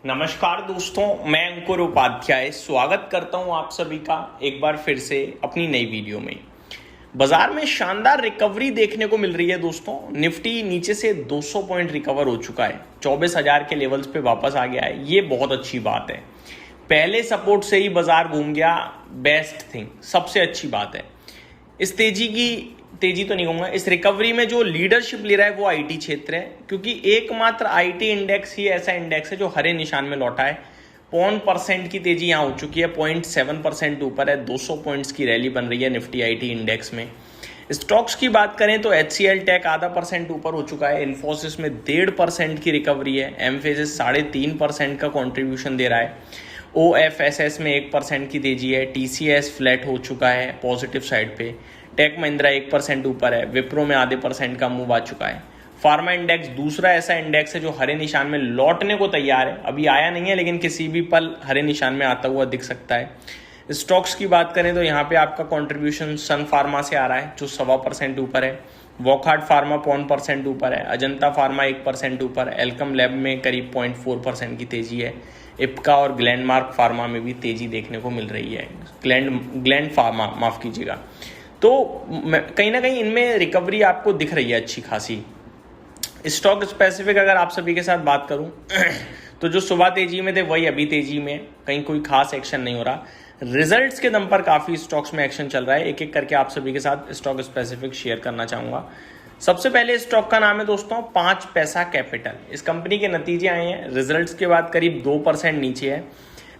नमस्कार दोस्तों, मैं अंकुर उपाध्याय स्वागत करता हूं आप सभी का एक बार फिर से अपनी नई वीडियो में। बाजार में शानदार रिकवरी देखने को मिल रही है दोस्तों। निफ्टी नीचे से 200 पॉइंट रिकवर हो चुका है, 24,000 के लेवल्स पे वापस आ गया है। ये बहुत अच्छी बात है। पहले सपोर्ट से ही बाजार घूम गया, बेस्ट थिंग, सबसे अच्छी बात है। इस तेजी तो नहीं कहूंगा, इस रिकवरी में जो लीडरशिप ले रहा है वो आईटी क्षेत्र है, क्योंकि एकमात्र आईटी इंडेक्स ही ऐसा इंडेक्स है जो हरे निशान में लौटा है। 0.1% की तेजी यहाँ हो चुकी है, 0.7% ऊपर है। 200 पॉइंट्स की रैली बन रही है निफ्टी आईटी इंडेक्स में। स्टॉक्स की बात करें तो HCL टेक आधा % ऊपर हो चुका है, इन्फोसिस में 1.5% की रिकवरी है, एम्फेसिस 3.5% का कॉन्ट्रीब्यूशन दे रहा है, OFSS में 1% की तेजी है, TCS फ्लैट हो चुका है पॉजिटिव साइड पे, टेक महिंद्रा 1% ऊपर है, विप्रो में आधे % का मूव आ चुका है। फार्मा इंडेक्स दूसरा ऐसा इंडेक्स है जो हरे निशान में लौटने को तैयार है, अभी आया नहीं है लेकिन किसी भी पल हरे निशान में आता हुआ दिख सकता है। स्टॉक्स की बात करें तो यहाँ पे आपका कंट्रीब्यूशन सन फार्मा से आ रहा है जो 1.25% ऊपर है, वॉकहार्ट फार्मा 0.1% ऊपर है, अजंता फार्मा 1% ऊपर, एल्कम लैब में करीब 0.4% की तेजी है। इप्का और ग्लैंडमार्क फार्मा में भी तेजी देखने को मिल रही है, ग्लैंड फार्मा माफ कीजिएगा। तो कहीं ना कहीं इनमें रिकवरी आपको दिख रही है अच्छी खासी। स्टॉक स्पेसिफिक अगर आप सभी के साथ बात करूं तो जो सुबह तेजी में थे वही अभी तेजी में, कहीं कोई खास एक्शन नहीं हो रहा। रिजल्ट्स के दम पर काफी स्टॉक्स में एक्शन चल रहा है, एक एक करके आप सभी के साथ स्टॉक स्पेसिफिक शेयर करना चाहूंगा। सबसे पहले स्टॉक का नाम है दोस्तों 5 पैसा कैपिटल। इस कंपनी के नतीजे आए हैं, रिजल्ट्स के बाद करीब 2% नीचे है।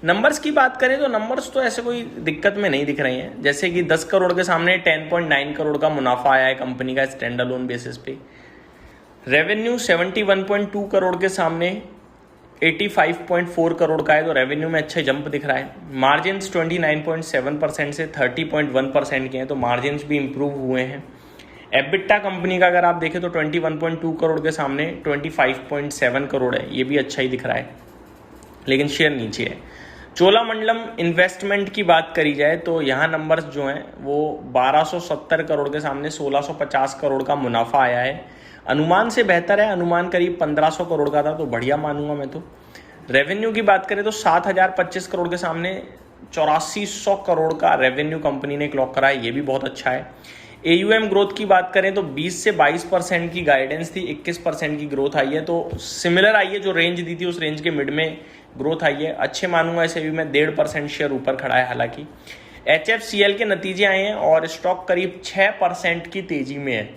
नंबर्स की बात करें तो नंबर्स तो ऐसे कोई दिक्कत में नहीं दिख रहे हैं, जैसे कि 10 करोड़ के सामने 10.9 करोड़ का मुनाफा आया है कंपनी का स्टैंड अलोन बेसिस पे। रेवेन्यू 71.2 करोड़ के सामने 85.4 करोड़ का है, तो रेवेन्यू में अच्छा जंप दिख रहा है। मार्जिन्स 29.7% से 30.1% के हैं, तो मार्जिन्स भी इंप्रूव हुए हैं। एबिटा कंपनी का अगर आप देखें तो 21.2 करोड़ के सामने 25.7 करोड़ है, ये भी अच्छा ही दिख रहा है, लेकिन शेयर नीचे है। चोलामंडलम इन्वेस्टमेंट की बात करी जाए तो यहाँ नंबर्स जो हैं वो 1270 करोड़ के सामने 1650 करोड़ का मुनाफा आया है। अनुमान से बेहतर है, अनुमान करीब 1500 करोड़ का था, तो बढ़िया मानूंगा मैं तो। रेवेन्यू की बात करें तो 7025 करोड़ के सामने 8400 करोड़ का रेवेन्यू कंपनी ने क्लॉक करा है, ये भी बहुत अच्छा है। AUM ग्रोथ की बात करें तो 20 से 22% की गाइडेंस थी, 21% की ग्रोथ आई है, तो सिमिलर आई है, जो रेंज दी थी उस रेंज के मिड में ग्रोथ आई है, अच्छे मानूंगा इसे भी मैं। 1.5% शेयर ऊपर खड़ा है हालांकि। HFCL के नतीजे आए हैं और स्टॉक करीब 6% की तेजी में है।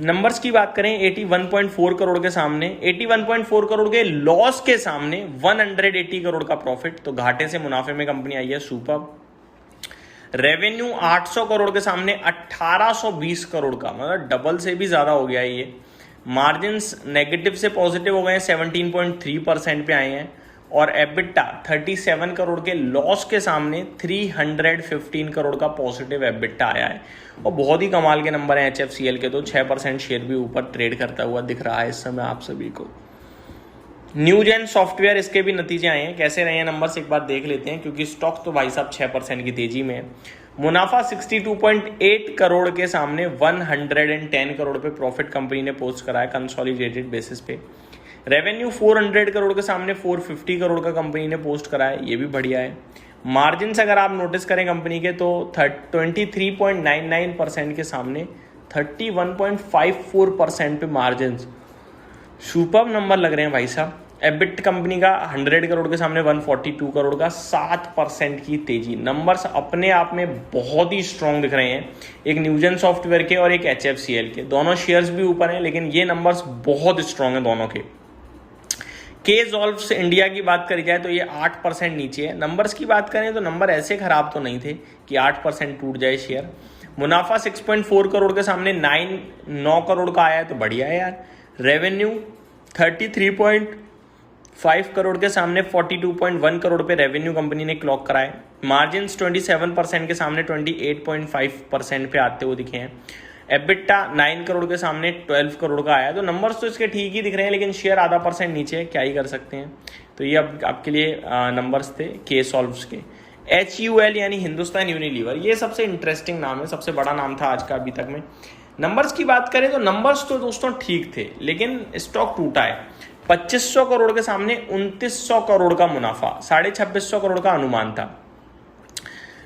नंबर्स की बात करें 81.4 करोड़ के सामने 81.4 करोड़ के लॉस के सामने 180 करोड़ का प्रॉफिट, तो घाटे से मुनाफे में कंपनी आई है, सुपर। रेवेन्यू 800 करोड़ के सामने 1820 करोड़ का, मतलब डबल से भी ज्यादा हो गया है ये। मार्जिन्स नेगेटिव से पॉजिटिव हो गए हैं, 17.3% पे आए हैं। और एबिटा 37 करोड़ के लॉस के सामने 315 करोड़ का पॉजिटिव एबिटा आया है, और बहुत ही कमाल के नंबर हैं HFCL के, तो 6% शेयर भी ऊपर ट्रेड करता हुआ दिख रहा है इस समय आप सभी को। न्यूजेन सॉफ्टवेयर, इसके भी नतीजे आए हैं, कैसे रहे हैं नंबर्स एक बार देख लेते हैं, क्योंकि स्टॉक तो भाई साहब 6% की तेजी में है। मुनाफा 62.8 करोड़ के सामने 110 करोड़ पे प्रॉफिट कंपनी ने पोस्ट करा है कंसोलिडेटेड बेसिस पे। रेवेन्यू 400 करोड़ के सामने 450 करोड़ का कंपनी ने पोस्ट करा है, ये भी बढ़िया है। मार्जिन अगर आप नोटिस करें कंपनी के तो 23.99% के सामने 31.54% पे मार्जिन, सुपर नंबर लग रहे हैं भाई साहब। एबिट कंपनी का 100 करोड़ के सामने 142 करोड़ का, 7% की तेजी। नंबर्स अपने आप में बहुत ही स्ट्रांग दिख रहे हैं, एक न्यूजेन सॉफ्टवेयर के और एक HFCL के, दोनों शेयर्स भी ऊपर हैं, लेकिन ये नंबर्स बहुत स्ट्रांग हैं दोनों के। K-Solve इंडिया की बात करी जाए तो ये 8% नीचे है। नंबर्स की बात करें तो नंबर ऐसे खराब तो नहीं थे कि 8% टूट जाए शेयर। मुनाफा 6.4 करोड़ के सामने 9 करोड़ का आया है, तो बढ़िया है यार। रेवेन्यू 33.5 करोड़ के सामने 42.1 करोड़ पे रेवेन्यू कंपनी ने क्लॉक कराए। मार्जिन्स 27% के सामने 28.5% पे आते हुए दिखे हैं। एबिटा 9 करोड़ के सामने 12 करोड़ का आया, तो नंबर्स तो इसके ठीक ही दिख रहे हैं, लेकिन शेयर आधा % नीचे है, क्या ही कर सकते हैं। तो ये अब आपके लिए नंबर्स थे K-Solve के। HUL यानी हिंदुस्तान यूनिलीवर, ये सबसे इंटरेस्टिंग नाम है, सबसे बड़ा नाम था आज का अभी तक में। नंबर्स की बात करें तो नंबर्स तो दोस्तों ठीक थे, लेकिन स्टॉक टूटा है। 2500 करोड़ के सामने 2900 करोड़ का मुनाफा, 2650 करोड़ का अनुमान था।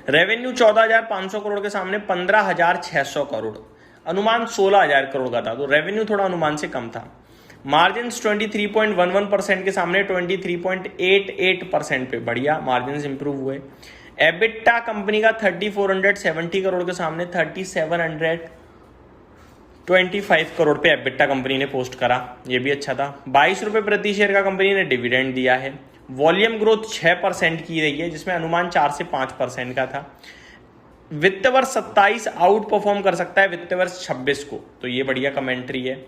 रेवेन्यू 14,500 करोड़ के सामने 15,600 करोड़, अनुमान 16,000 करोड़ का था, तो रेवेन्यू थोड़ा अनुमान से कम था। मार्जिन 23.11% के सामने 23.88% पे, बढ़िया मार्जिन इंप्रूव हुए। एबिटा कंपनी का 3470 करोड़ के सामने 3725 करोड़ पे एबिटा कंपनी ने पोस्ट करा, ये भी अच्छा था। 22 रुपये प्रति शेयर का कंपनी ने डिविडेंड दिया है। वॉल्यूम ग्रोथ 6% की रही है, जिसमें अनुमान 4 से 5% का था। वित्त वर्ष 27 आउट परफॉर्म कर सकता है वित्त वर्ष 26 को, तो ये बढ़िया कमेंट्री है।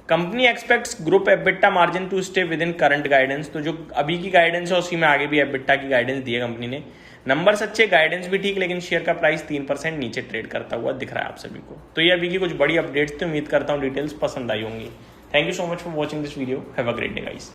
Company expects group EBITDA margin to stay within current guidance, तो जो अभी की गाइडेंस है उसी में आगे भी एबिटा की गाइडेंस दी है कंपनी ने। नंबर्स अच्छे, गाइडेंस भी ठीक, लेकिन शेयर का प्राइस 3% नीचे ट्रेड करता हुआ दिख रहा है आप सभी को। तो ये अभी की कुछ बड़ी अपडेट्स थी, उम्मीद करता हूँ डिटेल्स पसंद आई होंगी। Thank you so much for watching this video, have a great day guys.